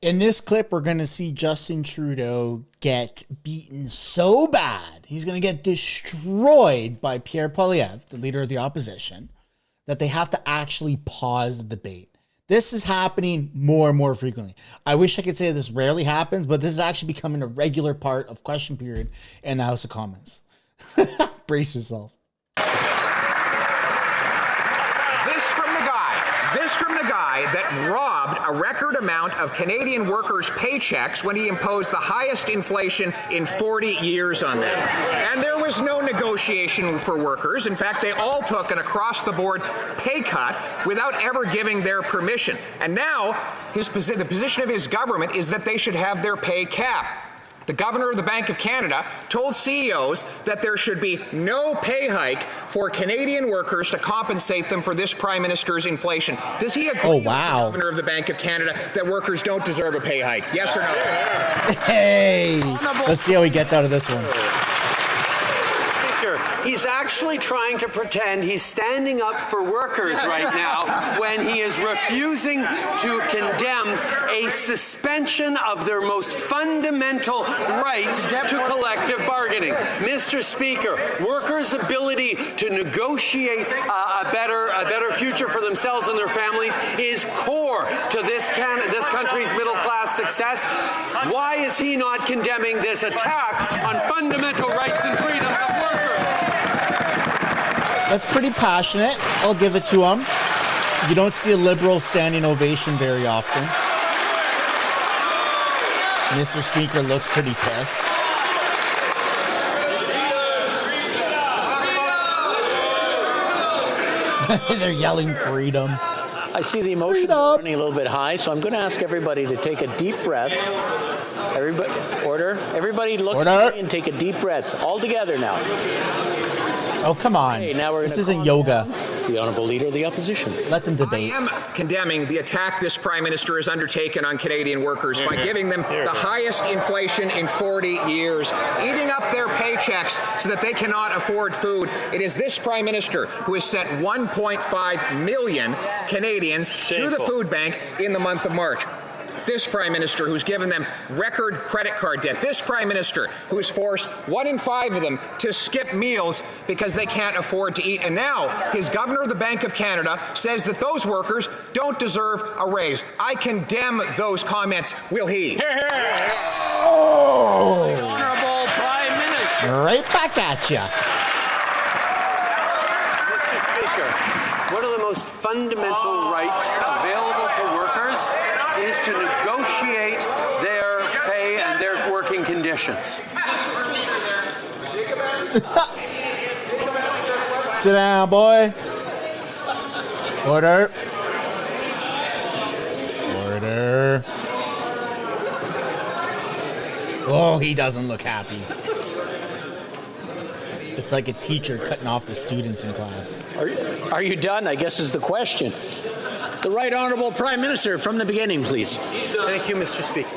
In this clip, we're going to see Justin Trudeau get beaten so bad, he's going to get destroyed by Pierre, the leader of the opposition, that they have to actually pause the debate. This is happening more and more frequently. I wish I could say this rarely happens, but this is actually becoming a regular part of question period in the House of Commons. Brace yourself. This from the guy that robbed a record amount of Canadian workers' paychecks when he imposed the highest inflation in 40 years on them. And there was no negotiation for workers. In fact, they all took an across-the-board pay cut without ever giving their permission. And now, the position of his government is that they should have their pay capped. The governor of the Bank of Canada told CEOs that there should be no pay hike for Canadian workers to compensate them for this Prime Minister's inflation. Does he agree with the governor of the Bank of Canada that workers don't deserve a pay hike? Yes or no? Hey, let's see how he gets out of this one. He's actually trying to pretend he's standing up for workers right now when he is refusing to condemn a suspension of their most fundamental rights to collective bargaining. Mr. Speaker, workers' ability to negotiate a better future for themselves and their families is core to this country's middle-class success. Why is he not condemning this attack on fundamental rights and freedoms of workers? That's pretty passionate. I'll give it to him. You don't see a liberal standing ovation very often. Mr. Speaker looks pretty pissed. They're yelling freedom. I see the emotion running a little bit high, so I'm going to ask everybody to take a deep breath. Everybody, order. Everybody look at me and take a deep breath. All together now. Oh, come on. Okay, now this isn't yoga. The Honourable Leader of the Opposition. Let them debate. I am condemning the attack this Prime Minister has undertaken on Canadian workers by giving them the highest inflation in 40 years, eating up their paychecks so that they cannot afford food. It is this Prime Minister who has sent 1.5 million Canadians to the food bank in the month of March. This Prime Minister who's given them record credit card debt. This Prime Minister who has forced 1 in 5 of them to skip meals because they can't afford to eat. And now his governor of the Bank of Canada says that those workers don't deserve a raise. I condemn those comments. Will he? Oh! Honourable Prime Minister. Right back at you. Mr. Speaker, one of the most fundamental rights available to workers is to negotiate their pay and their working conditions. Sit down, boy. Order. Order. Oh, he doesn't look happy. It's like a teacher cutting off the students in class. Are you done? I guess is the question. The Right Honourable Prime Minister from the beginning, please. Thank you, Mr. Speaker.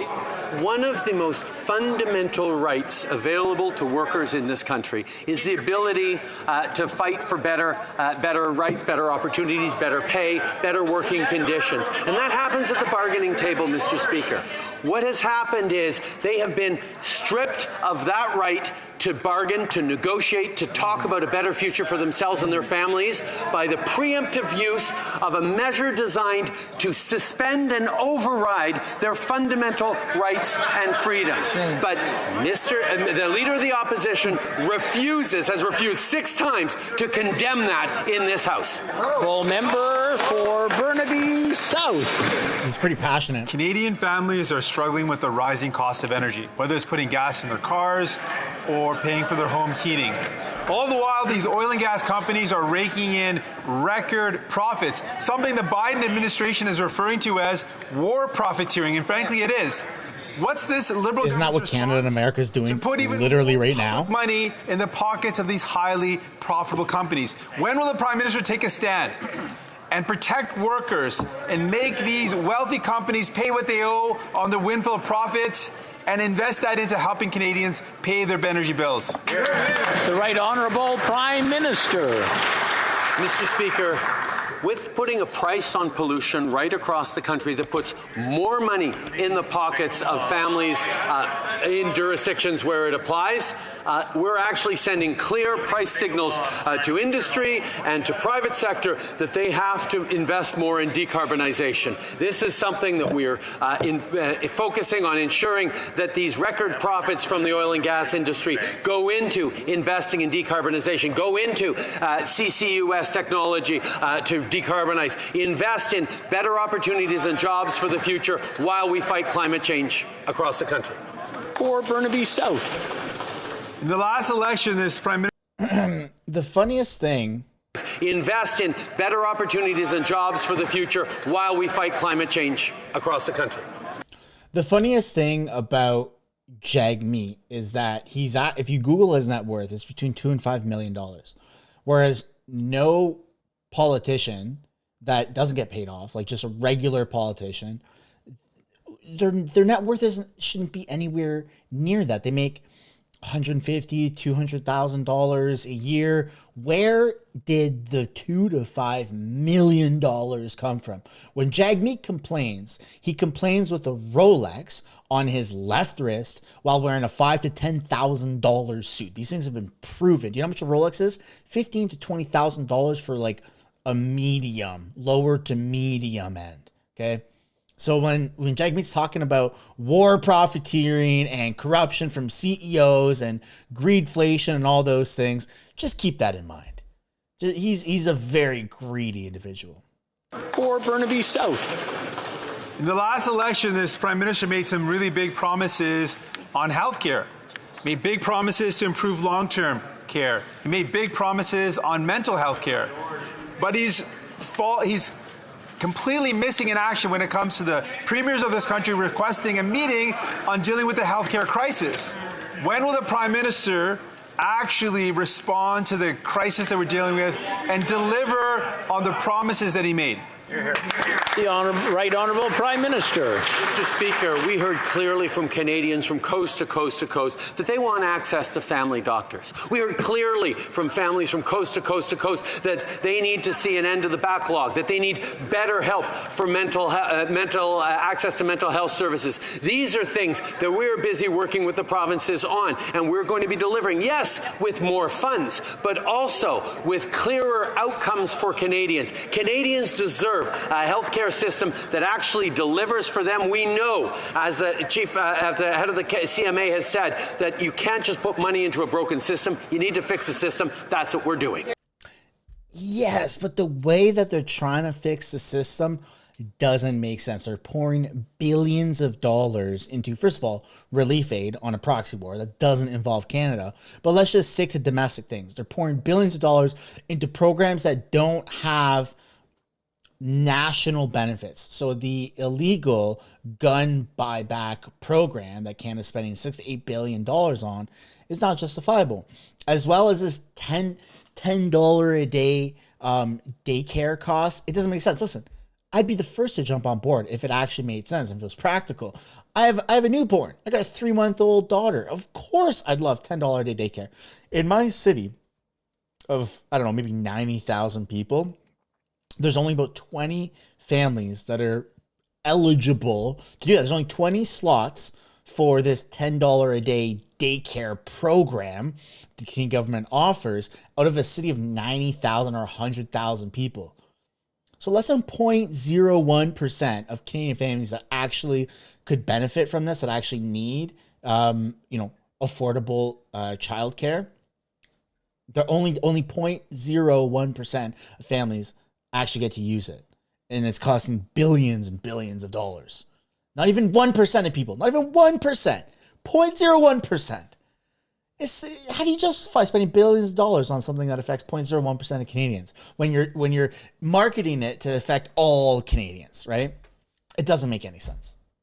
One of the most fundamental rights available to workers in this country is the ability to fight for better rights, better opportunities, better pay, better working conditions. And that happens at the bargaining table, Mr. Speaker. What has happened is they have been stripped of that right to bargain, to negotiate, to talk about a better future for themselves and their families by the preemptive use of a measure designed to suspend and override their fundamental rights and freedoms. But the Leader of the Opposition has refused 6 times to condemn that in this House. Honourable Member for Burnaby South. He's pretty passionate. Canadian families are struggling with the rising cost of energy, whether it's putting gas in their cars or paying for their home heating. All the while, these oil and gas companies are raking in record profits, something the Biden administration is referring to as war profiteering, and frankly, it is. What's this liberal? Isn't that what Canada and America is doing literally right now? Money in the pockets of these highly profitable companies. When will the Prime Minister take a stand and protect workers and make these wealthy companies pay what they owe on their windfall profits and invest that into helping Canadians pay their energy bills? The Right Honourable Prime Minister. Mr. Speaker, with putting a price on pollution right across the country that puts more money in the pockets of families in jurisdictions where it applies, we're actually sending clear price signals to industry and to private sector that they have to invest more in decarbonization. This is something that we're focusing on ensuring that these record profits from the oil and gas industry go into investing in decarbonization, go into CCUS technology to decarbonize, invest in better opportunities and jobs for the future while we fight climate change across the country. For Burnaby South. In the last election, this Prime Minister... The funniest thing... Invest in better opportunities and jobs for the future while we fight climate change across the country. The funniest thing about Jagmeet is that he's at, if you Google his net worth, it's between $2 and $5 million. Whereas no politician that doesn't get paid off, like just a regular politician, their net worth shouldn't be anywhere near that. They make $150,000, $200,000 a year. Where did the $2 to $5 million come from? When Jagmeet complains, he complains with a Rolex on his left wrist while wearing a $5,000 to $10,000 suit. These things have been proven. Do you know how much a Rolex is? $15,000 to $20,000 for like a medium, lower to medium end. Okay. So when Jagmeet's talking about war profiteering and corruption from CEOs and greedflation and all those things, just keep that in mind. He's a very greedy individual. For Burnaby South. In the last election, this Prime Minister made some really big promises on healthcare. Made big promises to improve long-term care. He made big promises on mental health care. But he's completely missing in action when it comes to the premiers of this country requesting a meeting on dealing with the healthcare crisis. When will the Prime Minister actually respond to the crisis that we're dealing with and deliver on the promises that he made? The Right Honourable Prime Minister. Mr. Speaker, we heard clearly from Canadians from coast to coast to coast that they want access to family doctors. We heard clearly from families from coast to coast to coast that they need to see an end to the backlog, that they need better help for access to mental health services. These are things that we're busy working with the provinces on, and we're going to be delivering, yes, with more funds, but also with clearer outcomes for Canadians. Canadians deserve a healthcare system that actually delivers for them. We know, as the head of the CMA has said, that you can't just put money into a broken system. You need to fix the system. That's what we're doing. Yes, but the way that they're trying to fix the system doesn't make sense. They're pouring billions of dollars into, first of all, relief aid on a proxy war that doesn't involve Canada. But let's just stick to domestic things. They're pouring billions of dollars into programs that don't have national benefits. So the illegal gun buyback program that Canada's spending $6 to $8 billion on is not justifiable, as well as this $10 a day daycare cost. It doesn't make sense. Listen, I'd be the first to jump on board if it actually made sense, if it was practical. I have a newborn. I got a 3-month-old daughter. Of course I'd love $10 a day daycare. In my city of, I don't know, maybe 90,000 people, there's only about 20 families that are eligible to do that. There's only 20 slots for this $10 a day daycare program the Canadian government offers out of a city of 90,000 or 100,000 people. So less than 0.01% of Canadian families that actually could benefit from this, that actually need, affordable childcare. They're only 0.01% of families actually get to use it. And it's costing billions and billions of dollars. Not even 1% of people, not even 1%, 0.01%. How do you justify spending billions of dollars on something that affects 0.01% of Canadians when you're marketing it to affect all Canadians, right? It doesn't make any sense.